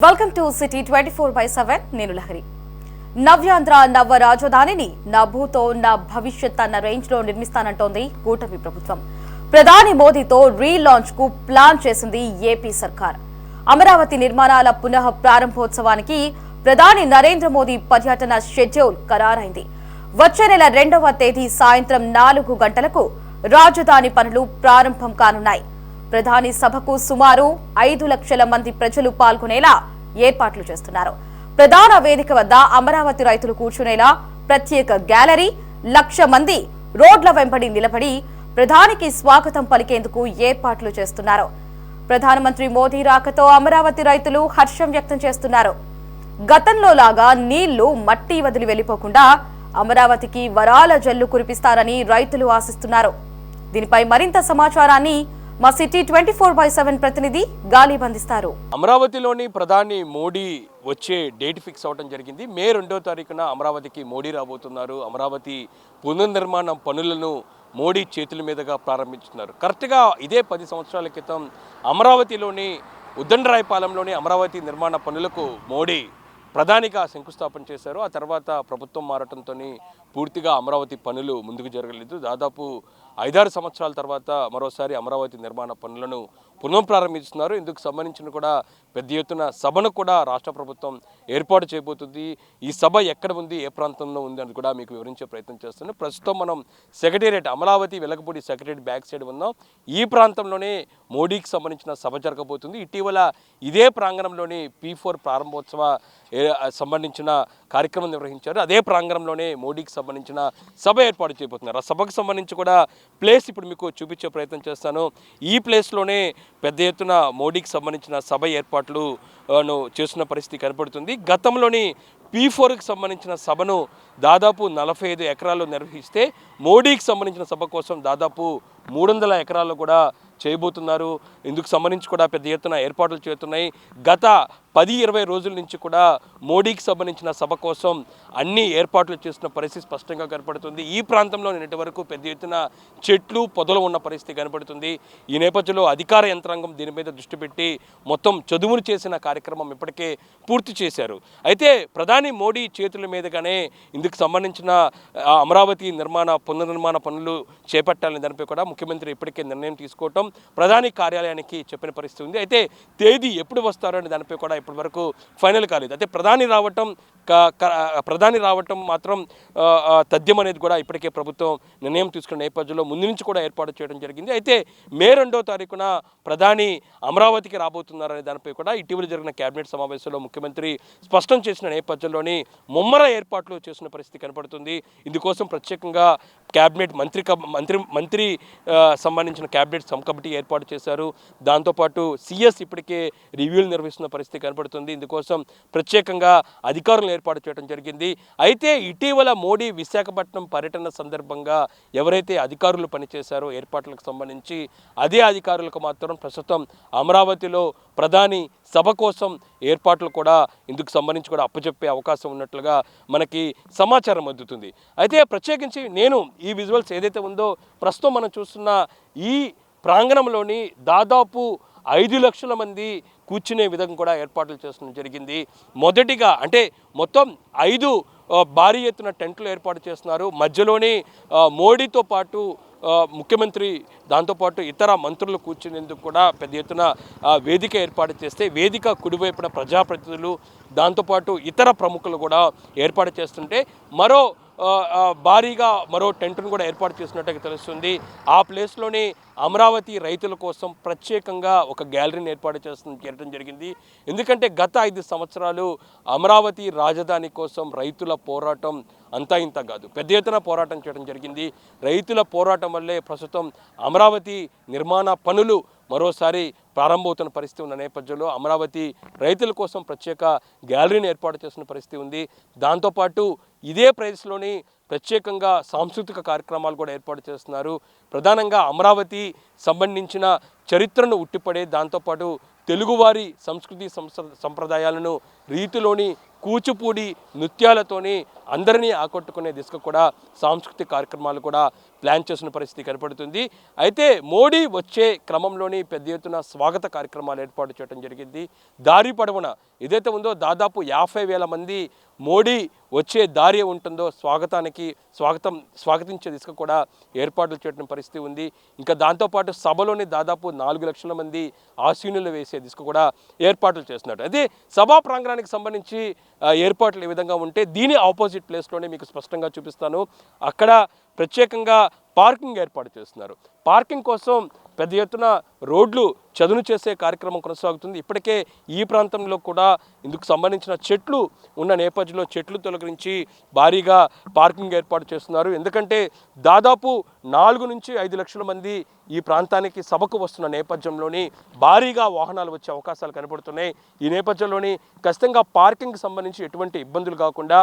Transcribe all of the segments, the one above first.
Welcome to city 24/7 నేను లహరి. నవ్యాంధ్ర నవ రాజధానిని నా భూతో నా భవిష్యత్ అన్న రేంజ్ లో నిర్మిస్తానంటోంది కూటమి ప్రభుత్వం. ప్రధాని మోదీతో రీలాంచ్ కు ప్లాన్ చేసింది ఏపీ సర్కార్. అమరావతి నిర్మాణాల పునః ప్రారంభోత్సవానికి ప్రధాని నరేంద్ర మోదీ పర్యటన షెడ్యూల్ ఖరారైంది. వచ్చే నెల 2వ తేదీ సాయంత్రం 4 గంటలకు రాజధాని పనులు ప్రారంభం కానున్నాయి. ప్రధాని సభకు సుమారు 5 లక్షల మంది ప్రజలు పాల్గొనేలా ఏర్పాట్లు చేస్తున్నారు. ప్రధాన వేదిక వద్ద అమరావతి రైతులు కూర్చునేలా ప్రత్యేక గ్యాలరీ, 1,00,000 మంది రోడ్ల వెంబడి నిలబడి ప్రధానికి స్వాగతం పలికేందుకు ఏర్పాట్లు చేస్తున్నారు. ప్రధానమంత్రి మోదీ రాకతో అమరావతి రైతులు హర్షం వ్యక్తం చేస్తున్నారు. గతంలో లాగా నీళ్లు మట్టి వదిలి వెళ్లిపోకుండా అమరావతికి వరాల జల్లు కురిపిస్తారని రైతులు ఆశిస్తున్నారు. దీనిపై మరింత సమాచారాన్ని మా సిటీ 24/7 ప్రతినిధి గాలి బంధిస్తారు. అమరావతిలోని ప్రధాని మోడీ వచ్చే డేట్ ఫిక్స్ అవడం జరిగింది. మే 2వ తారీఖున అమరావతికి మోడీ రాబోతున్నారు. అమరావతి పునర్నిర్మాణం పనులను మోడీ చేతుల మీదుగా ప్రారంభించుతున్నారు. కరెక్ట్గా ఇదే 10 సంవత్సరాల క్రితం అమరావతిలోని ఉద్దండరాయపాలెంలోని అమరావతి నిర్మాణ పనులకు మోడీ ప్రధానిగా శంకుస్థాపన చేశారు. ఆ తర్వాత ప్రభుత్వం మారటంతో పూర్తిగా అమరావతి పనులు ముందుకు జరగలేదు. దాదాపు 5-6 సంవత్సరాల తర్వాత మరోసారి అమరావతి నిర్మాణ పనులను పునఃప్రారంభిస్తున్నారు. ఇందుకు సంబంధించిన కూడా పెద్ద ఎత్తున సభను కూడా రాష్ట్ర ప్రభుత్వం ఏర్పాటు చేయబోతుంది. ఈ సభ ఎక్కడ ఉంది, ఏ ప్రాంతంలో ఉంది అని కూడా మీకు వివరించే ప్రయత్నం చేస్తున్నాం. ప్రస్తుతం మనం secretariat, Amaravati Velagapudi secretariat back side ఉన్నాం. ఈ ప్రాంతంలోనే మోడీకి సంబంధించిన సభ జరగబోతుంది. ఇటీవల ఇదే ప్రాంగణంలోని P4 ప్రారంభోత్సవ సంబంధించిన కార్యక్రమం నిర్వహించారు. అదే ప్రాంగణంలోనే మోడీకి సంబంధించిన సభ ఏర్పాటు చేయబోతున్నారు. ఆ సభకు సంబంధించి కూడా ప్లేస్ ఇప్పుడు మీకు చూపించే ప్రయత్నం చేస్తాను. ఈ ప్లేస్లోనే పెద్ద ఎత్తున మోడీకి సంబంధించిన సభ ఏర్పాట్లు చేస్తున్న పరిస్థితి కనపడుతుంది. గతంలోని P4కి సంబంధించిన సభను దాదాపు 45 ఎకరాల్లో నిర్వహిస్తే మోడీకి సంబంధించిన సభ కోసం దాదాపు 300 ఎకరాల్లో కూడా చేయబోతున్నారు. ఇందుకు సంబంధించి కూడా పెద్ద ఎత్తున ఏర్పాట్లు చేస్తున్నాయి. గత 10-20 రోజుల నుంచి కూడా మోడీకి సంబంధించిన సభ కోసం అన్ని ఏర్పాట్లు చేస్తున్న పరిస్థితి స్పష్టంగా కనపడుతుంది. ఈ ప్రాంతంలో నిన్నటి వరకు పెద్ద ఎత్తున చెట్లు పొదలు ఉన్న పరిస్థితి కనపడుతుంది. ఈ నేపథ్యంలో అధికార యంత్రాంగం దీని మీద దృష్టి పెట్టి మొత్తం చదువును చేసిన కార్యక్రమం ఇప్పటికే పూర్తి చేశారు. అయితే ప్రధాని మోడీ చేతుల మీదుగానే ఇందుకు సంబంధించిన అమరావతి పునర్నిర్మాణ పనులు చేపట్టాలని దానిపై కూడా ముఖ్యమంత్రి ఇప్పటికే నిర్ణయం తీసుకోవటం ప్రధాని కార్యాలయానికి చెప్పిన పరిస్థితి ఉంది. అయితే తేదీ ఎప్పుడు వస్తారని దానిపై కూడా ఇప్పటి వరకు ఫైనల్ కాలేదు. అయితే ప్రధాని రావటం మాత్రం తథ్యం అనేది కూడా ఇప్పటికే ప్రభుత్వం నిర్ణయం తీసుకున్న నేపథ్యంలో ముందు నుంచి కూడా ఏర్పాటు చేయడం జరిగింది. అయితే మే 2వ తారీఖున ప్రధాని అమరావతికి రాబోతున్నారనే దానిపై కూడా ఇటీవల జరిగిన కేబినెట్ సమావేశంలో ముఖ్యమంత్రి స్పష్టం చేసిన నేపథ్యంలోని ముమ్మర ఏర్పాట్లు చేసిన పరిస్థితి కనపడుతుంది. ఇందుకోసం ప్రత్యేకంగా కేబినెట్ మంత్రి సంబంధించిన కేబినెట్ సబ్ కమిటీ ఏర్పాటు చేశారు. దాంతోపాటు సిఎస్ ఇప్పటికే రివ్యూలు నిర్వహిస్తున్న పరిస్థితి కనపడుతుంది. ఇందుకోసం ప్రత్యేకంగా అధికారులను ఏర్పాటు చేయడం జరిగింది. అయితే ఇటీవల మోడీ విశాఖపట్నం పర్యటన సందర్భంగా ఎవరైతే అధికారులు పనిచేశారో ఏర్పాట్లకు సంబంధించి అదే అధికారులకు మాత్రం ప్రస్తుతం అమరావతిలో ప్రధాని సభ కోసం ఏర్పాట్లు కూడా ఇందుకు సంబంధించి కూడా అప్పచెప్పే అవకాశం ఉన్నట్లుగా మనకి సమాచారం అందుతుంది. అయితే ప్రత్యేకించి నేను ఈ విజువల్స్ ఏదైతే ఉందో ప్రస్తుతం మనం చూస్తున్న ఈ ప్రాంగణంలోని దాదాపు 5 లక్షల మంది కూర్చునే విధంగా కూడా ఏర్పాట్లు చేస్తడం జరిగింది. మొదటిగా అంటే మొత్తం 5 భారీ ఎత్తున టెంట్లు ఏర్పాటు చేస్తున్నారు. మధ్యలోని మోడీతో పాటు ముఖ్యమంత్రి, దాంతోపాటు ఇతర మంత్రులు కూర్చునేందుకు కూడా పెద్ద ఎత్తున వేదిక ఏర్పాటు చేస్తే వేదిక కుడివైపున ప్రజాప్రతినిధులు, దాంతోపాటు ఇతర ప్రముఖులు కూడా ఏర్పాటు చేస్తుంటే భారీగా మరో టెంట్ను కూడా ఏర్పాటు చేసినట్టుగా తెలుస్తుంది. ఆ ప్లేస్లోని అమరావతి రైతుల కోసం ప్రత్యేకంగా ఒక గ్యాలరీని ఏర్పాటు చేయడం జరిగింది. ఎందుకంటే గత 5 సంవత్సరాలు అమరావతి రాజధాని కోసం రైతుల పోరాటం అంతా ఇంత కాదు, పెద్ద ఎత్తున పోరాటం చేయడం జరిగింది. రైతుల పోరాటం వల్లే ప్రస్తుతం అమరావతి నిర్మాణ పనులు మరోసారి ప్రారంభమవుతున్న పరిస్థితి ఉన్న నేపథ్యంలో అమరావతి రైతుల కోసం ప్రత్యేక గ్యాలరీని ఏర్పాటు చేసిన పరిస్థితి ఉంది. దాంతోపాటు ఇదే ప్లేస్లోని ప్రత్యేకంగా సాంస్కృతిక కార్యక్రమాలు కూడా ఏర్పాటు చేస్తున్నారు. ప్రధానంగా అమరావతి సంబంధించిన చరిత్రను ఉట్టిపడే, దాంతోపాటు తెలుగువారి సంస్కృతి సంప్రదాయాలను రీతిలోని కూచిపూడి నృత్యాలతోని అందరినీ ఆకట్టుకునే దిశగా కూడా సాంస్కృతిక కార్యక్రమాలు కూడా ప్లాన్ చేసిన పరిస్థితి కనపడుతుంది. అయితే మోడీ వచ్చే క్రమంలోని పెద్ద ఎత్తున స్వాగత కార్యక్రమాలు ఏర్పాటు చేయడం జరిగింది. దారి పొడవున ఏదైతే ఉందో దాదాపు 50,000 మంది మోడీ వచ్చే దారి ఉంటుందో స్వాగతించే దిశగా కూడా ఏర్పాట్లు చేయడం పరిస్థితి ఉంది. ఇంకా దాంతోపాటు సభలోని దాదాపు 4 లక్షల మంది ఆసీనులు వేసే దిశగా కూడా ఏర్పాట్లు చేస్తున్నారు. అదే సభా ప్రాంగణానికి సంబంధించి ఏర్పాట్లు ఏ విధంగా ఉంటే దీని ఆపోజిట్ ప్లేస్లోనే మీకు స్పష్టంగా చూపిస్తాను. అక్కడ ప్రత్యేకంగా పార్కింగ్ ఏర్పాటు చేస్తున్నారు. పార్కింగ్ కోసం పెద్ద ఎత్తున రోడ్లు చదును చేసే కార్యక్రమం కొనసాగుతుంది. ఇప్పటికే ఈ ప్రాంతంలో కూడా ఇందుకు సంబంధించిన చెట్లు ఉన్న నేపథ్యంలో చెట్లు తొలగించి భారీగా పార్కింగ్ ఏర్పాటు చేస్తున్నారు. ఎందుకంటే దాదాపు 4 నుంచి 5 లక్షల మంది ఈ ప్రాంతానికి సభకు వస్తున్న నేపథ్యంలోని భారీగా వాహనాలు వచ్చే అవకాశాలు కనబడుతున్నాయి. ఈ నేపథ్యంలోని ఖచ్చితంగా పార్కింగ్కి సంబంధించి ఎటువంటి ఇబ్బందులు కాకుండా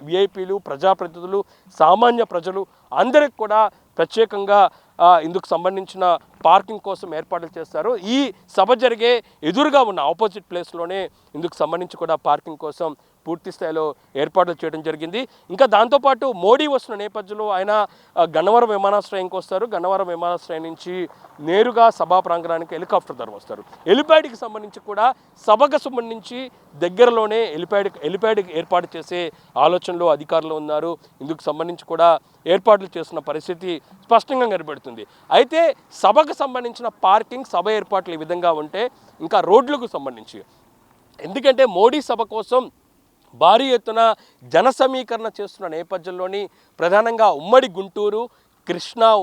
విఐపీలు ప్రజాప్రతినిధులు సామాన్య ప్రజలు అందరికి కూడా ప్రత్యేకంగా ఇందుకు సంబంధించిన పార్కింగ్ కోసం ఏర్పాట్లు చేస్తారు. ఈ సభ జరిగే ఎదురుగా ఉన్న ఆపోజిట్ ప్లేస్లోనే ఇందుకు సంబంధించి కూడా పార్కింగ్ కోసం పూర్తి స్థాయిలో ఏర్పాట్లు చేయడం జరిగింది. ఇంకా దాంతోపాటు మోడీ వస్తున్న నేపథ్యంలో ఆయన గన్నవరం విమానాశ్రయంకి వస్తారు. గన్నవరం విమానాశ్రయం నుంచి నేరుగా సభా ప్రాంగణానికి హెలికాప్టర్ ద్వారా వస్తారు. హెలిప్యాడ్కి సంబంధించి కూడా సభకు సంబంధించి దగ్గరలోనే హెలిప్యాడ్ ఏర్పాటు చేసే ఆలోచనలో అధికారులు ఉన్నారు. ఇందుకు సంబంధించి కూడా ఏర్పాట్లు చేస్తున్న పరిస్థితి స్పష్టంగా కనబడుతుంది. అయితే సభకు సంబంధించిన పార్కింగ్ సభ ఏర్పాట్లు ఈ విధంగా ఉంటే ఇంకా రోడ్లకు సంబంధించి ఎందుకంటే మోడీ సభ కోసం భారీ ఎత్తున జన సమీకరణ చేస్తున్న నేపథ్యంలోని ప్రధానంగా ఉమ్మడి గుంటూరు,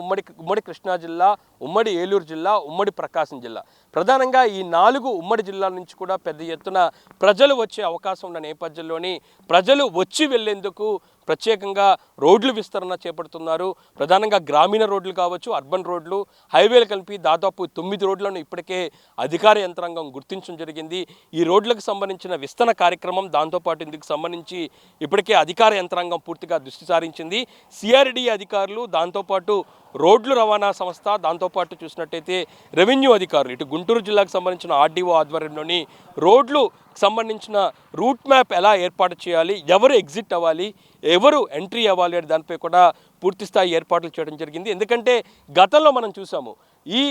ఉమ్మడి కృష్ణా జిల్లా, ఉమ్మడి ఏలూరు జిల్లా, ఉమ్మడి ప్రకాశం జిల్లా ప్రధానంగా ఈ 4 ఉమ్మడి జిల్లాల నుంచి కూడా పెద్ద ఎత్తున ప్రజలు వచ్చే అవకాశం ఉన్న నేపథ్యంలోని ప్రజలు వచ్చి వెళ్లేందుకు ప్రత్యేకంగా రోడ్లు విస్తరణ చేపడుతున్నారు. ప్రధానంగా గ్రామీణ రోడ్లు కావచ్చు, అర్బన్ రోడ్లు, హైవేలు కలిపి దాదాపు 9 రోడ్లను ఇప్పటికే అధికార యంత్రాంగం గుర్తించడం జరిగింది. ఈ రోడ్లకు సంబంధించిన విస్తరణ కార్యక్రమం దాంతోపాటు ఇందుకు సంబంధించి ఇప్పటికే అధికార యంత్రాంగం పూర్తిగా దృష్టి సారించింది. సిఆర్డీ అధికారులు, దాంతోపాటు రోడ్లు రవాణా సంస్థ, దాంతోపాటు చూసినట్టయితే రెవెన్యూ అధికారులు ఇటు గుంటూరు జిల్లాకు సంబంధించిన ఆర్డీఓ ఆధ్వర్యంలోని రోడ్లు సంబంధించిన రూట్ మ్యాప్ ఎలా ఏర్పాటు చేయాలి, ఎవరు ఎగ్జిట్ అవ్వాలి, ఎవరు ఎంట్రీ అవ్వాలి అనే దానిపై కూడా పూర్తిస్థాయి ఏర్పాట్లు చేయడం జరిగింది. ఎందుకంటే గతంలో మనం చూసాము ఈ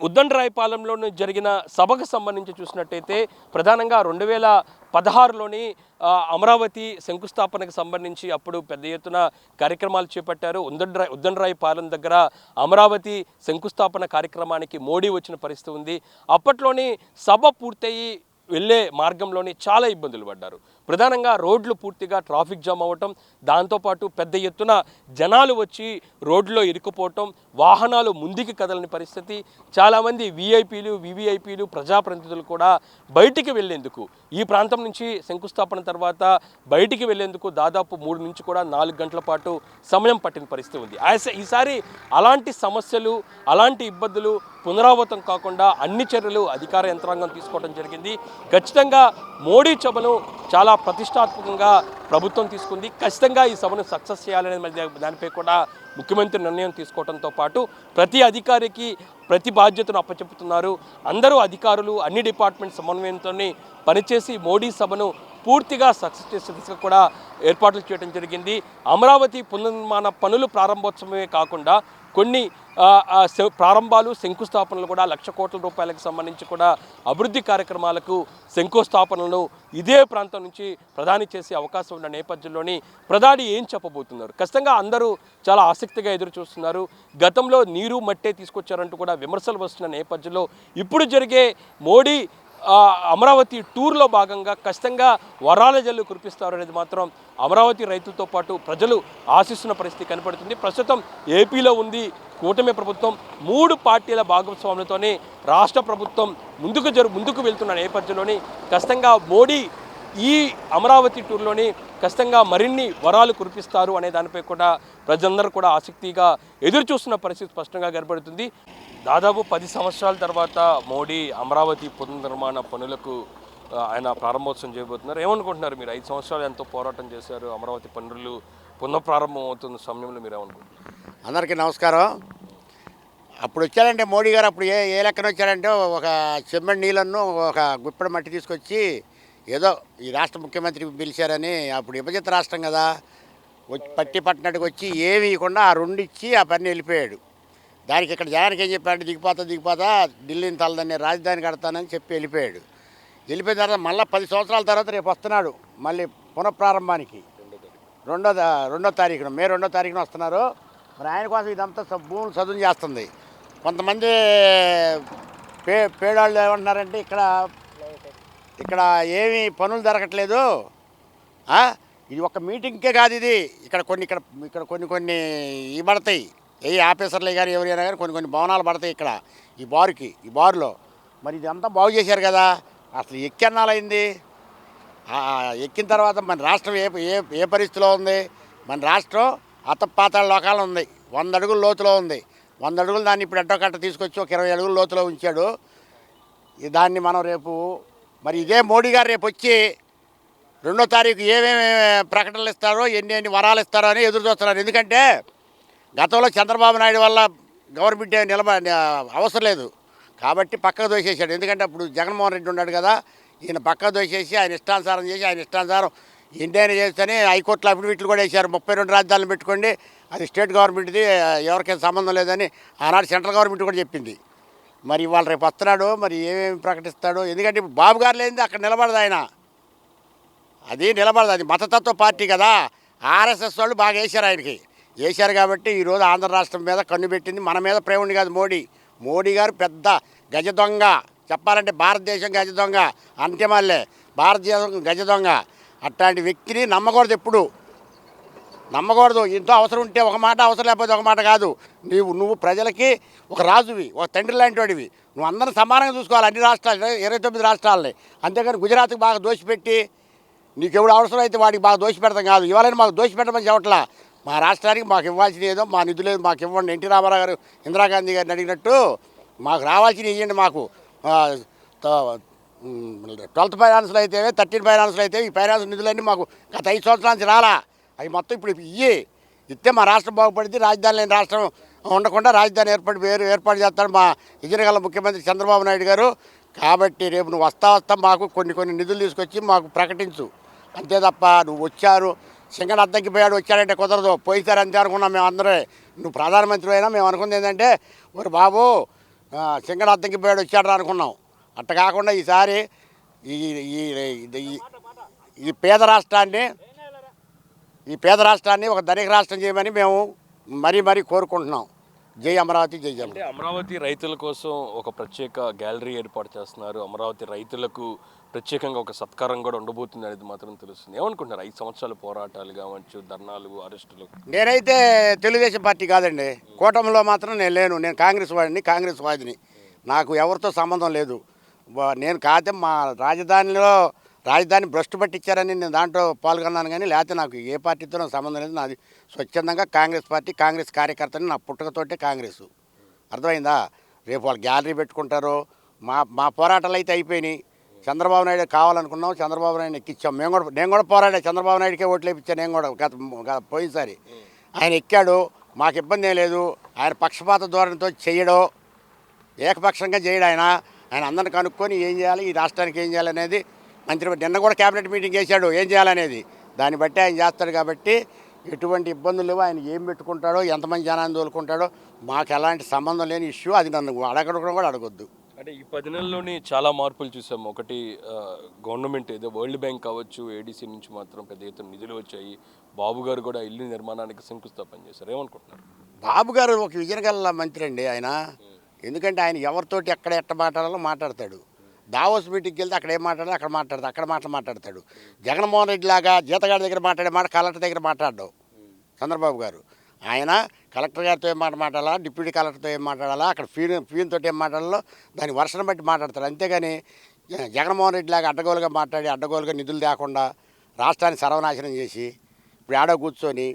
ఉద్దండరాయపాలెంలో జరిగిన సభకు సంబంధించి చూసినట్టయితే ప్రధానంగా 2016లోని అమరావతి శంకుస్థాపనకు సంబంధించి అప్పుడు పెద్ద ఎత్తున కార్యక్రమాలు చేపట్టారు. ఉద్దండరాయపాలెం దగ్గర అమరావతి శంకుస్థాపన కార్యక్రమానికి మోడీ వచ్చిన పరిస్థితి ఉంది. అప్పట్లోని సభ పూర్తయి వెళ్ళే మార్గంలోని చాలా ఇబ్బందులు పడ్డారు. ప్రధానంగా రోడ్లు పూర్తిగా ట్రాఫిక్ జామ్ అవ్వటం, దాంతోపాటు పెద్ద ఎత్తున జనాలు వచ్చి రోడ్లో ఇరుక్కుపోవటం, వాహనాలు ముందుకు కదలని పరిస్థితి. చాలామంది వివిఐపీలు ప్రజాప్రతినిధులు కూడా బయటికి వెళ్లేందుకు ఈ ప్రాంతం నుంచి శంకుస్థాపన తర్వాత బయటికి వెళ్లేందుకు దాదాపు 3 నుంచి కూడా 4 గంటల పాటు సమయం పట్టిన పరిస్థితి ఉంది. ఈసారి అలాంటి సమస్యలు, అలాంటి ఇబ్బందులు పునరావృతం కాకుండా అన్ని చర్యలు అధికార యంత్రాంగం తీసుకోవడం జరిగింది. ఖచ్చితంగా మోడీ సభను చాలా ప్రతిష్టాత్మకంగా ప్రభుత్వం తీసుకుంది. ఖచ్చితంగా ఈ సభను సక్సెస్ చేయాలనే దానిపై కూడా ముఖ్యమంత్రి నిర్ణయం తీసుకోవడంతో పాటు ప్రతి అధికారికి ప్రతి బాధ్యతను అప్పచెప్పుతున్నారు. అందరూ అధికారులు అన్ని డిపార్ట్మెంట్ సమన్వయంతో పనిచేసి మోడీ సభను పూర్తిగా సక్సెస్ చేసే దిశగా కూడా ఏర్పాట్లు చేయడం జరిగింది. అమరావతి పునర్నిర్మాణ పనులు ప్రారంభోత్సవమే కాకుండా కొన్ని ప్రారంభాలు, శంకుస్థాపనలు కూడా 1,00,000 కోట్ల రూపాయలకు సంబంధించి కూడా అభివృద్ధి కార్యక్రమాలకు శంకుస్థాపనలను ఇదే ప్రాంతం నుంచి ప్రధాని చేసే అవకాశం ఉన్న నేపథ్యంలోని ప్రధాని ఏం చెప్పబోతున్నారు ఖచ్చితంగా అందరూ చాలా ఆసక్తిగా ఎదురు చూస్తున్నారు. గతంలో నీరు మట్టే తీసుకొచ్చారంటూ కూడా విమర్శలు వస్తున్న నేపథ్యంలో ఇప్పుడు జరిగే మోడీ అమరావతి టూర్లో భాగంగా ఖచ్చితంగా వరాల జల్లు కురిపిస్తారు అనేది మాత్రం అమరావతి రైతులతో పాటు ప్రజలు ఆశిస్తున్న పరిస్థితి కనపడుతుంది. ప్రస్తుతం ఏపీలో ఉంది కూటమి ప్రభుత్వం. 3 పార్టీల భాగస్వామ్యంతోనే రాష్ట్ర ప్రభుత్వం ముందుకు వెళ్తున్న నేపథ్యంలోని ఖచ్చితంగా మోడీ ఈ అమరావతి టూర్లోని ఖచ్చితంగా మరిన్ని వరాలు కురిపిస్తారు అనే దానిపై కూడా ప్రజలందరూ కూడా ఆసక్తిగా ఎదురు చూస్తున్న పరిస్థితి స్పష్టంగా కనబడుతుంది. దాదాపు 10 సంవత్సరాల తర్వాత మోడీ అమరావతి పునర్నిర్మాణ పనులకు ఆయన ప్రారంభోత్సవం చేయబోతున్నారు. ఏమనుకుంటున్నారు మీరు? 5 సంవత్సరాలు ఎంతో పోరాటం చేశారు. అమరావతి పనులు పునఃప్రారంభం అవుతున్న సమయంలో మీరు ఏమనుకుంటున్నారు? అందరికీ నమస్కారం. అప్పుడు వచ్చారంటే మోడీ గారు అప్పుడు ఏ లెక్కన వచ్చారంటే ఒక చెమ్మడి నీళ్ళను ఒక గుప్పెడ మట్టి తీసుకొచ్చి ఏదో ఈ రాష్ట్ర ముఖ్యమంత్రి పిలిచారని, అప్పుడు విభజిత రాష్ట్రం కదా, పట్టి పట్టినట్టుకు వచ్చి ఏమి ఇవ్వకుండా ఆ రెండు ఇచ్చి ఆ పని వెళ్ళిపోయాడు. దానికి ఇక్కడ జనానికి ఏం చెప్పాడు, దిగిపోతా ఢిల్లీని తలదన్నే రాజధాని కడతానని చెప్పి వెళ్ళిపోయాడు. వెళ్ళిపోయిన తర్వాత మళ్ళీ 10 సంవత్సరాల తర్వాత రేపు వస్తున్నాడు మళ్ళీ పునఃప్రారంభానికి. రెండో తారీఖున మే 2వ తారీఖున వస్తున్నారు. మరి ఆయన కోసం ఇదంతా భూములు చదువు చేస్తుంది. కొంతమంది పేడాళ్ళు ఏమంటున్నారంటే ఇక్కడ ఏమీ పనులు జరగట్లేదు, ఇది ఒక మీటింగ్కే కాదు, ఇది ఇక్కడ కొన్ని ఇవి పడతాయి, ఏ ఆఫీసర్లే కానీ ఎవరైనా కానీ కొన్ని భవనాలు పడతాయి ఇక్కడ ఈ బారులో. మరి ఇదంతా బాగు చేశారు కదా, అసలు ఎక్కెన్నాళ్ళైంది? ఎక్కిన తర్వాత మన రాష్ట్రం ఏ పరిస్థితిలో ఉంది? మన రాష్ట్రం అతపాతాళ లోకాలు ఉంది, 100 అడుగుల లోతులో ఉంది. 100 అడుగులు దాన్ని ఇప్పుడు ఎట్టో కట్ట తీసుకొచ్చి ఒక 20 అడుగుల లోతులో ఉంచాడు. దాన్ని మనం రేపు మరి ఇదే మోడీ గారు రేపు వచ్చి 2వ తారీఖు ఏమేమి ప్రకటనలు ఇస్తారో, ఎన్ని వరాలు ఇస్తారో అని ఎదురు చూస్తున్నారు. ఎందుకంటే గతంలో చంద్రబాబు నాయుడు వల్ల గవర్నమెంట్ అవసరం లేదు కాబట్టి పక్కకు దోసేసాడు. ఎందుకంటే అప్పుడు జగన్మోహన్ రెడ్డి ఉన్నాడు కదా, ఈయన పక్కకు దోసేసి ఆయన ఇష్టానుసారం చేసి ఆయన ఇష్టానుసారం ఇండియన్ చేస్తేనే హైకోర్టులో అఫిడవిట్లు కూడా వేశారు. 32 రాజధానులు పెట్టుకోండి, అది స్టేట్ గవర్నమెంట్ది, ఎవరికైనా సంబంధం లేదని ఆనాడు సెంట్రల్ గవర్నమెంట్ కూడా చెప్పింది. మరి ఇవాళ రేపు వస్తున్నాడు, మరి ఏమేమి ప్రకటిస్తాడు? ఎందుకంటే ఇప్పుడు బాబు గారు లేనిది అక్కడ నిలబడదు, ఆయన అది నిలబడదు, అది మతతత్వ పార్టీ కదా. ఆర్ఎస్ఎస్ వాళ్ళు బాగా వేశారు కాబట్టి ఈరోజు ఆంధ్ర రాష్ట్రం మీద కన్ను పెట్టింది. మన మీద ప్రేమ ఉంది కాదు మోడీ గారు పెద్ద గజ దొంగ, చెప్పాలంటే భారతదేశం గజ దొంగ, అంత్యమాల్లే భారతదేశం గజ దొంగ. అట్లాంటి వ్యక్తిని నమ్మకూడదు, ఎప్పుడు నమ్మకూడదు. ఎంతో అవసరం ఉంటే ఒక మాట, అవసరం లేకపోతే ఒక మాట కాదు. నువ్వు ప్రజలకి ఒక రాజువి, ఒక తండ్రి లాంటి వాడివి. నువ్వు అందరిని సమానంగా చూసుకోవాలి, అన్ని రాష్ట్రాలు, 29 రాష్ట్రాలని. అంతేగాని గుజరాత్కి బాగా దోషిపెట్టి నీకెవడు అవసరం అయితే వాడికి బాగా దోషిపెడతాం కాదు. ఇవాళ మాకు దోషిపెట్టమని చెప్పట్లా, మా రాష్ట్రానికి మాకు ఇవ్వాల్సింది ఏదో, మా నిధులు ఏదో మాకు ఇవ్వండి. ఎన్టీ రామారావు గారు ఇందిరాగాంధీ గారిని అడిగినట్టు మాకు రావాల్సినవి ఇవ్వండి. మాకు 12th ఫైనాన్స్లో అయితే 13 ఫైనాన్స్లో అయితే ఈ ఫైనాన్స్ నిధులన్నీ మాకు గత 5 సంవత్సరాల నుంచి రాలా, అవి మొత్తం ఇప్పుడు ఇస్తే మా రాష్ట్రం బాగుపడింది. రాజధాని లేని రాష్ట్రం ఉండకుండా రాజధాని ఏర్పాటు చేస్తాడు మా విజయనగర ముఖ్యమంత్రి చంద్రబాబు నాయుడు గారు. కాబట్టి రేపు నువ్వు వస్తా మాకు కొన్ని నిధులు తీసుకొచ్చి మాకు ప్రకటించు, అంతే తప్ప నువ్వు సింగన్ అద్దెక్కిపోయాడు వచ్చాడంటే కుదరదు. పోయిసారి అంతే అనుకున్నాం మేము అందరే. నువ్వు ప్రధానమంత్రి అయినా మేము అనుకుంది ఏంటంటే, మరి బాబు సింగన్ అద్దెక్కిపోయాడు వచ్చాడు అనుకున్నాం. అట్ట కాకుండా ఈసారి ఈ పేద రాష్ట్రాన్ని ఒక ధనిక రాష్ట్రం చేయమని మేము మరీ కోరుకుంటున్నాం. జై అమరావతి, జై జగన్. అంటే అమరావతి రైతుల కోసం ఒక ప్రత్యేక గ్యాలరీ ఏర్పాటు చేస్తున్నారు. అమరావతి రైతులకు ప్రత్యేకంగా ఒక సత్కారం కూడా ఉండబోతుంది అనేది మాత్రం తెలుస్తుంది. ఏమనుకుంటున్నారు? 5 సంవత్సరాల పోరాటాలు కావచ్చు, ధర్నాలు, అరెస్టులు. నేనైతే తెలుగుదేశం పార్టీ కాదండి, కూటమిలో మాత్రం నేను లేను. నేను కాంగ్రెస్ వాదిని. నాకు ఎవరితో సంబంధం లేదు. నేను కాకపోతే మా రాజధాని భ్రష్టు పట్టించారని నేను దాంట్లో పాల్గొన్నాను, కానీ లేకపోతే నాకు ఏ పార్టీతో నాకు సంబంధం లేదు. నాది స్వచ్ఛందంగా కాంగ్రెస్ పార్టీ, కాంగ్రెస్ కార్యకర్తని. నా పుట్టుకతోటే కాంగ్రెస్, అర్థమైందా? రేపు వాళ్ళు గ్యాలరీ పెట్టుకుంటారు. మా పోరాటాలు అయితే అయిపోయినాయి. చంద్రబాబు నాయుడు కావాలనుకున్నాం, చంద్రబాబు నాయుడు ఎక్కించాం. నేను కూడా పోరాడా, చంద్రబాబు నాయుడికే ఓట్లు వేయించాను. నేను కూడా పోయినసారి ఆయన ఎక్కాడు, మాకు ఇబ్బంది ఏం లేదు. ఆయన పక్షపాత ధోరణితో చేయడో, ఏకపక్షంగా చేయడు. ఆయన అందరిని కనుక్కొని ఏం చేయాలి, ఈ రాష్ట్రానికి ఏం చేయాలనేది నిన్న కూడా క్యాబినెట్ మీటింగ్ చేశాడు, ఏం చేయాలనేది. దాన్ని బట్టి ఆయన చేస్తాడు. కాబట్టి ఎటువంటి ఇబ్బందులు లేవు. ఆయన ఏం పెట్టుకుంటాడో, ఎంతమంది జనాన్ని తోలుకుంటాడో మాకు ఎలాంటి సంబంధం లేని ఇష్యూ. అది నన్ను అడగడం కూడా అడగొద్దు. అంటే ఈ 10 నెలల్లోని చాలా మార్పులు చూసాము. ఒకటి గవర్నమెంట్ ఏదో వరల్డ్ బ్యాంక్ కావచ్చు, ఏడీసీ నుంచి మాత్రం పెద్ద ఎత్తున నిధులు వచ్చాయి. బాబు గారు కూడా ఇల్లు నిర్మాణానికి శంకుస్థాపన చేశారు. ఏమనుకుంటున్నారు? బాబు గారు ఒక విజయనగర మంత్రి అండి ఆయన. ఎందుకంటే ఆయన ఎవరితోటి ఎట్ట మాట్లాడాలో మాట్లాడతాడు. దావోస్ మీటింగ్కి వెళ్తే అక్కడ ఏం మాట్లాడాలో అక్కడ మాట్లాడతాడు. జగన్మోహన్ రెడ్డి లాగా జీతగాడి దగ్గర మాట్లాడే మాట కలెక్టర్ దగ్గర మాట్లాడడం చంద్రబాబు గారు. ఆయన కలెక్టర్ గారితో ఏం మాట్లాడాలా, డిప్యూటీ కలెక్టర్తో ఏం మాట్లాడాలా, అక్కడ ఫీన్తో ఏం మాట్లాడాలో దాని వర్షం బట్టి మాట్లాడతారు. అంతేగాని జగన్మోహన్ రెడ్డి లాగా అడ్డగోలుగా నిధులు లేకుండా రాష్ట్రాన్ని సర్వనాశనం చేసి ఇప్పుడు ఆడో కూర్చొని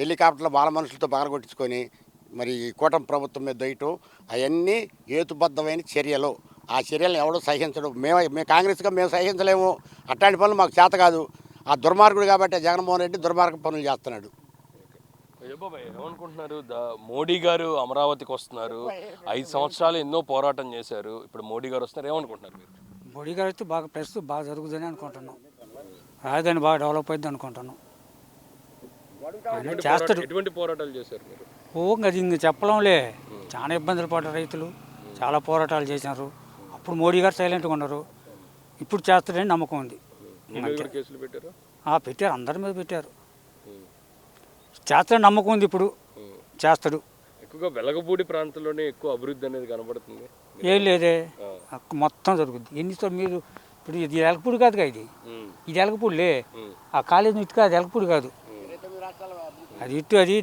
హెలికాప్టర్లో బాల మనుషులతో పగలగొట్టించుకొని మరి కూటమి ప్రభుత్వం మీద దొయ్యటం అవన్నీ హేతుబద్ధమైన చర్యలు. ఆ చర్యలను ఎవడో సహించడు. మేము కాంగ్రెస్గా మేము సహించలేము. అట్లాంటి పనులు మాకు చేత కాదు. ఆ దుర్మార్గుడు కాబట్టి జగన్మోహన్ రెడ్డి దుర్మార్గ పనులు చేస్తున్నాడు. ఏమనుకుంటున్నారు? మోడీ గారు అమరావతికి వస్తున్నారు. 5 సంవత్సరాలు ఎన్నో పోరాటం చేశారు. ఇప్పుడు మోడీ గారు వస్తున్నారు. ఏమనుకుంటున్నారు మీరు? మోడీ గారు అయితే ప్రస్తుతం బాగా జరుగుతుందని అనుకుంటున్నాం. రాజధాని బాగా డెవలప్ అయింది అనుకుంటున్నాం. ఆయన చేస్తాడు. ఎటువంటి పోరాటాలు చేశారు మీరు? అది ఇంక చెప్పలేంలే. చాలా ఇబ్బందులు పడ్డారు రైతులు, చాలా పోరాటాలు చేశారు. అప్పుడు మోడీ గారు సైలెంట్గా ఉన్నారు, ఇప్పుడు చేస్తాడని నమ్మకం ఉంది. మీ మీద కూడా కేసులు పెట్టారు? పెట్టారు, అందరి మీద పెట్టారు. చేస్తాడని నమ్మకం ఉంది, ఇప్పుడు చేస్తాడు. ఎక్కువగా వెలగపూడి ప్రాంతంలోనే ఎక్కువ అభివృద్ధి అనేది కనబడుతుంది. ఏం లేదే, మొత్తం జరుగుద్ది. మీరు ఇప్పుడు ఇది ఎలకపూడి కాదుగా, ఇది ఎలకపూడిలే. ఆ కాలేజీ ఇటు కాదు, ఎలకపూడి కాదు, అది ఇటు. అది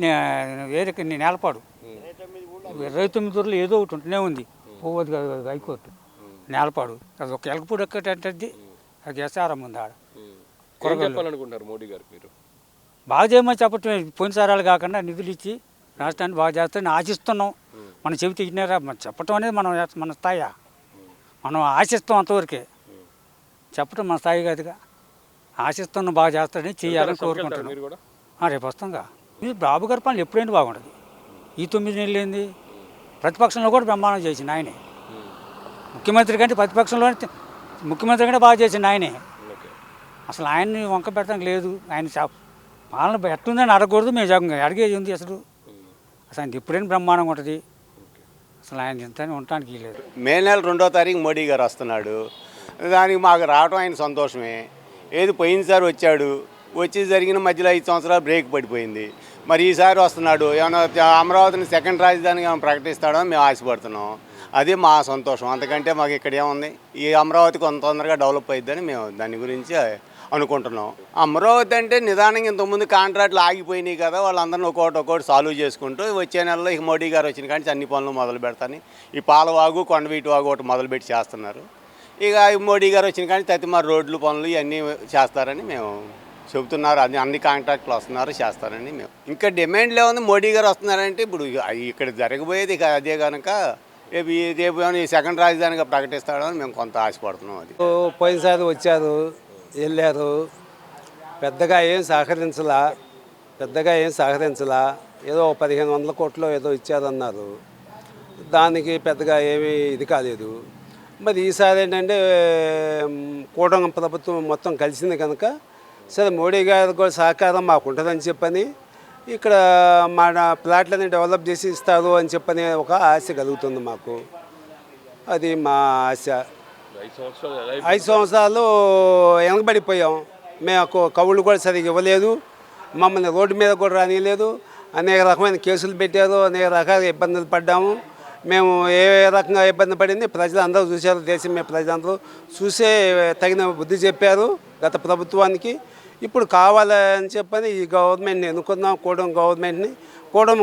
వేరే నేలపాడు. 29 ఊర్లో ఏదో ఒకటి ఉంటూనే ఉంది. పోవద్దు కాదు హైకోర్టు, నేలపాడు. అది ఒక ఎలకపూడి ఎక్కటంటది, అది ఎస్ఆర్ఎం ఉంది ఆడ. చెప్పాలనుకుంటున్నారు మోడీ గారు మీరు? బాగా చేయమని చెప్పటం, పోయినసారాలు కాకుండా నిధులు ఇచ్చి రాష్ట్రాన్ని బాగా చేస్తారని ఆశిస్తున్నాం. మనం చెబితే ఇచ్చినారా చెప్పటం అనేది మన స్థాయి. మనం ఆశిస్తాం అంతవరకే, చెప్పటం మన స్థాయి కాదుగా. ఆశిస్తున్నాం బాగా చేస్తారని చేయాలని కోరుకుంటున్నాం. రేపు వస్తాంగా. ఇది బాబు గారి పనులు ఎప్పుడైనా బాగుంటుంది. ఈ 9 నెలలు ఏంది, ప్రతిపక్షంలో కూడా బ్రహ్మాండం చేసింది ఆయనే. ముఖ్యమంత్రి కంటే ముఖ్యమంత్రి కంటే బాగా చేసింది ఆయనే. అసలు ఆయన్ని వంక పెట్టడానికి లేదు. ఆయన పాలన ఎట్టుందని అడగకూడదు, మేము అడిగేది ఉంది. అసలు ఆయన ఎప్పుడైనా బ్రహ్మాండంగా ఉంటుంది. అసలు ఆయన ఇంత ఉండటానికి లేదు. మే నెల 2వ తారీఖు మోడీ గారు వస్తున్నాడు. దానికి మాకు రావడం ఆయన సంతోషమే. ఏది పోయినసారి వచ్చాడు, వచ్చి జరిగిన మధ్యలో 5 సంవత్సరాలు బ్రేక్ పడిపోయింది. మరి ఈసారి వస్తున్నాడు, ఏమైనా అమరావతిని సెకండ్ రాజధానిగా ప్రకటిస్తాడని మేము ఆశపడుతున్నాం. అది మా సంతోషం. అంతకంటే మాకు ఇక్కడ ఏముంది, ఈ అమరావతి కొంత తొందరగా డెవలప్ అయిద్దని మేము దాని గురించి అనుకుంటున్నాం. అమరావతి అంటే నిదానంగా ఇంతకుముందు కాంట్రాక్ట్లు ఆగిపోయినాయి కదా, వాళ్ళందరినీ ఒక్కొక్కటి సాల్వ్ చేసుకుంటూ వచ్చే నెలలో ఇక మోడీ గారు వచ్చిన కానీ అన్ని పనులు మొదలు పెడతాని ఈ పాలవాగు కొండవీటి వాగు ఒకటి మొదలుపెట్టి చేస్తున్నారు. ఇక మోడీ గారు వచ్చిన కానీ తతిమారు రోడ్లు పనులు ఇవన్నీ చేస్తారని మేము చెబుతున్నారు. అన్ని కాంట్రాక్ట్లు వస్తున్నారు, చేస్తారని మేము. ఇంకా డిమాండ్ లేవుంది. మోడీ గారు వస్తున్నారంటే ఇప్పుడు ఇక్కడ జరగబోయేది ఇక అదే కనుక రేపు ఈ సెకండ్ రాజధానిగా ప్రకటిస్తాడని మేము కొంత ఆశపడుతున్నాం. అది పోయినసారి వచ్చారు, వెళ్ళారు, పెద్దగా ఏం సహకరించలా. ఏదో 1500 కోట్లు ఏదో ఇచ్చారన్నారు, దానికి పెద్దగా ఏమీ ఇది కాలేదు. మరి ఈసారి ఏంటంటే కూటమి ప్రభుత్వం మొత్తం కలిసింది కనుక సరే మోడీ గారి కూడా సహకారం మాకు ఉంటుందని చెప్పని ఇక్కడ మన ప్లాట్లని డెవలప్ చేసి ఇస్తారు అని చెప్పని ఒక ఆశ కలుగుతుంది మాకు. అది మా ఆశ. 5 సంవత్సరాలు వెనకబడిపోయాం. మేము కవులు కూడా సరిగ్గా ఇవ్వలేదు, మమ్మల్ని రోడ్డు మీద కూడా రానియలేదు. అనేక రకమైన కేసులు పెట్టారు, అనేక రకాల ఇబ్బందులు పడ్డాము. మేము ఏ రకంగా ఇబ్బంది పడింది ప్రజలందరూ చూశారు, దేశం మీద ప్రజలందరూ చూసే తగిన బుద్ధి చెప్పారు గత ప్రభుత్వానికి. ఇప్పుడు కావాలని చెప్పని ఈ గవర్నమెంట్ని ఎన్నుకున్నాం, కూటమి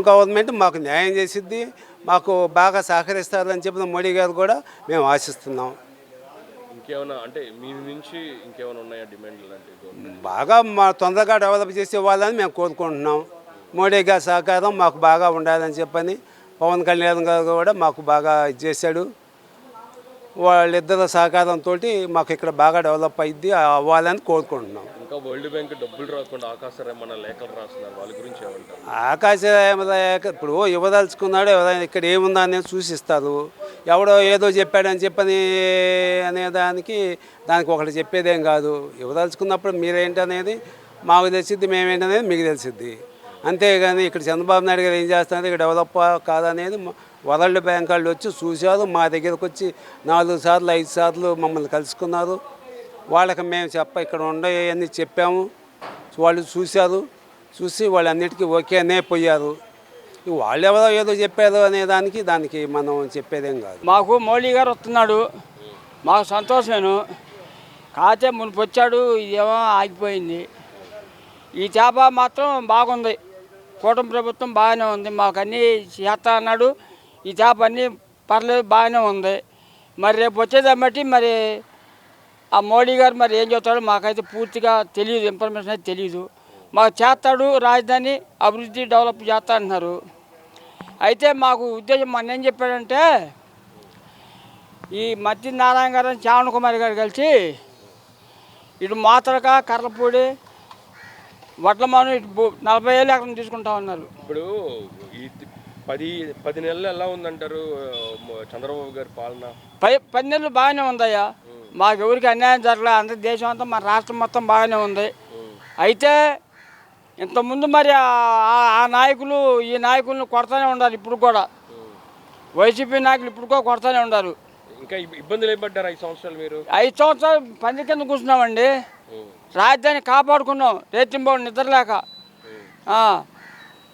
గవర్నమెంట్ మాకు న్యాయం చేసిద్ది, మాకు బాగా సహకరిస్తారని చెప్పిన మోడీ గారు కూడా మేము ఆశిస్తున్నాం. ఇంకేమైనా అంటే మీ నుంచి ఇంకేమైనా ఉన్నాయా డిమాండ్లు? అంటే బాగా తొందరగా డెవలప్ చేసే వాళ్ళని మేము కోరుకుంటున్నాం. మోడీ గారి సహకారం మాకు బాగా ఉండాలని చెప్పని పవన్ కళ్యాణ్ గారు కూడా మాకు బాగా చేశాడు. వాళ్ళిద్దరు సహకారంతో మాకు ఇక్కడ బాగా డెవలప్ అయ్యిద్ది, అవ్వాలని కోరుకుంటున్నాం. ఇంకా వరల్డ్ బ్యాంక్ డబ్బులు రాకుండా ఆకాశరామన్న లేఖలు రాస్తున్నారు, వాళ్ళ గురించి ఏమంటారు? ఆకాశరామయ్య ఇప్పుడు ఇవ్వదలుచుకున్నాడు, ఎవరైనా ఇక్కడ ఏముందా అనేది సూచిస్తారు. ఎవడో ఏదో చెప్పాడని చెప్పని దానికి ఒకటి చెప్పేదేం కాదు. ఇవ్వదలుచుకున్నప్పుడు మీరేంటి అనేది మాకు తెలిసిద్ది, మేమేంటనేది మీకు తెలిసిద్ది. అంతేగాని ఇక్కడ చంద్రబాబు నాయుడు గారు ఏం చేస్తున్నారు, ఇక్కడ డెవలప్ కాదనేది వరల్డ్ బ్యాంక్ వాళ్ళు వచ్చి చూశారు, మా దగ్గరకు వచ్చి 4 సార్లు 5 సార్లు మమ్మల్ని కలుసుకున్నారు. వాళ్ళకి మేము ఇక్కడ ఉండేవన్నీ చెప్పాము, వాళ్ళు చూసి వాళ్ళు అన్నిటికీ ఓకే అనే పోయారు. వాళ్ళు ఎవరో ఏదో చెప్పారు అనే దానికి మనం చెప్పేదేం కాదు. మాకు మోడీ గారు వస్తున్నాడు, మాకు సంతోషమేను. కాకపోతే మునుపు వచ్చాడు, ఇదేమో ఆగిపోయింది. ఈ చేప మాత్రం బాగుంది, కూటమి ప్రభుత్వం బాగానే ఉంది, మాకు అన్నీ చేస్తా అన్నాడు. ఈ చేప అన్నీ పర్లేదు, బాగానే ఉంది. మరి రేపు వచ్చేదాన్ని బట్టి మరి ఆ మోడీ గారు మరి ఏం చెప్తాడో మాకైతే పూర్తిగా తెలియదు, ఇన్ఫర్మేషన్ అయితే తెలియదు. మాకు చేస్తాడు, రాజధాని అభివృద్ధి డెవలప్ చేస్తా అంటున్నారు. అయితే మాకు ఉద్దేశం మొన్న ఏం చెప్పాడంటే, ఈ మత్తి నారాయణ గారు శ్రావణ్ కుమార్ గారు కలిసి ఇటు మాతరక కర్రపూడి వడ్లమాను ఇటు 40,000 ఎకరం తీసుకుంటా ఉన్నారు. ఇప్పుడు ఈ 10 నెలలు ఎలా ఉందంటారు చంద్రబాబు గారి పాలన? 10 నెలలు బాగానే ఉందయ్యా, మాకు ఎవరికి అన్యాయం జరగలేదు. అందరి దేశం అంతా మన రాష్ట్రం మొత్తం బాగానే ఉంది. అయితే ఇంతకుముందు మరి ఆ నాయకులు ఈ నాయకులను కొడతానే ఉన్నారు ఇప్పుడు కూడా. వైసీపీ నాయకులు ఇప్పుడు కూడా కొడతానే ఉన్నారు. ఇంకా ఇబ్బందులు ఏం పడ్డారు 5 సంవత్సరాలు మీరు? 5 సంవత్సరాలు పంది కింద కూర్చున్నామండి. రాజధాని కాపాడుకున్నాం రేతింబాబు నిద్రలేక.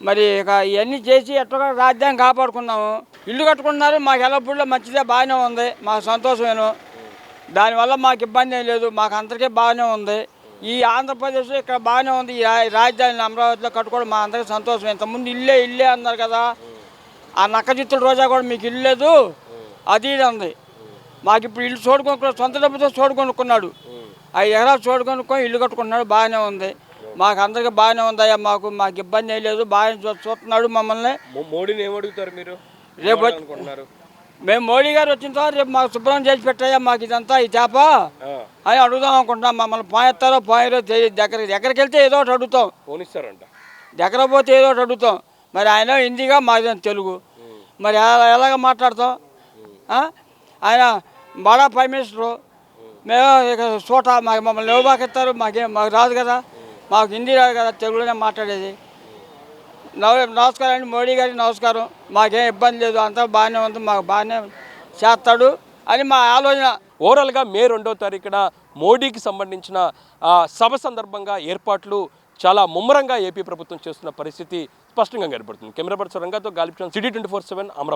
మరి ఇక ఇవన్నీ చేసి ఎట్లా రాజధాని కాపాడుకున్నాము. ఇల్లు కట్టుకున్నారు, మాకు ఎల్లప్పుడూ మంచిదే, బాగానే ఉంది, మాకు సంతోషమేను. దానివల్ల మాకు ఇబ్బంది ఏం లేదు, మాకు అందరికీ బాగానే ఉంది. ఈ ఆంధ్రప్రదేశ్ ఇక్కడ బాగానే ఉంది. ఈ రాజధాని అమరావతిలో కట్టుకోవడం మా అందరికీ సంతోషం. ఇంతకుముందు ఇల్లే అన్నారు కదా, ఆ నక్కజిత్తుడు రోజా కూడా మీకు ఇల్లు లేదు అది ఇది ఉంది. మాకు ఇప్పుడు ఇల్లు చూడుకొనుక్కున్నాడు, సొంత డబ్బుతో చూడుకొనుక్కున్నాడు. 5 ఎకరాలు చూడుకొనుక్కొని ఇల్లు కట్టుకున్నాడు, బాగానే ఉంది. మాకు అందరికీ బాగానే ఉందయ్యా, మాకు ఇబ్బంది ఏం లేదు, బాగా చూస్తున్నాడు మమ్మల్ని. మోడీని ఏమడుగుతారు మీరు రేపు అనుకుంటున్నారు? మేము మోడీ గారు వచ్చిన తర్వాత రేపు మాకు శుభ్రం చేసి పెట్టాయా మాకు ఇదంతా ఈ చేప అని అడుగుదాం అనుకుంటున్నాం. మమ్మల్ని పోయేస్తారో పోయారో దగ్గరికి వెళ్తే ఏదో ఒకటి అడుగుతాం, పోనిస్తారంట. దగ్గర పోతే ఏదో ఒకటి అడుగుతాం. మరి ఆయన హిందీగా మాది తెలుగు, మరి ఎలాగ మాట్లాడతాం? ఆయన బడా ప్రైమ్ మినిస్టరు, మేము ఇక చోట మమ్మల్ని ఇవ్వబాకిస్తారు, మాకు రాదు కదా, మాకు హిందీ రాదు కదా, తెలుగులోనే మాట్లాడేది. నమస్కారం అండి, మోడీ గారికి నమస్కారం. మాకేం ఇబ్బంది లేదు, అంతా బాగానే ఉంది, మాకు బాగానే చేస్తాడు అని మా ఆలోచన. ఓవరాల్గా మే 2వ తారీఖున మోడీకి సంబంధించిన సభ సందర్భంగా ఏర్పాట్లు చాలా ముమ్మరంగా ఏపీ ప్రభుత్వం చేస్తున్న పరిస్థితి స్పష్టంగా కనబడుతుంది. కెమెరా పర్సన్ రంగాతో గాలిబ్ చంద్, సిటీ 24/7 అమరావతి.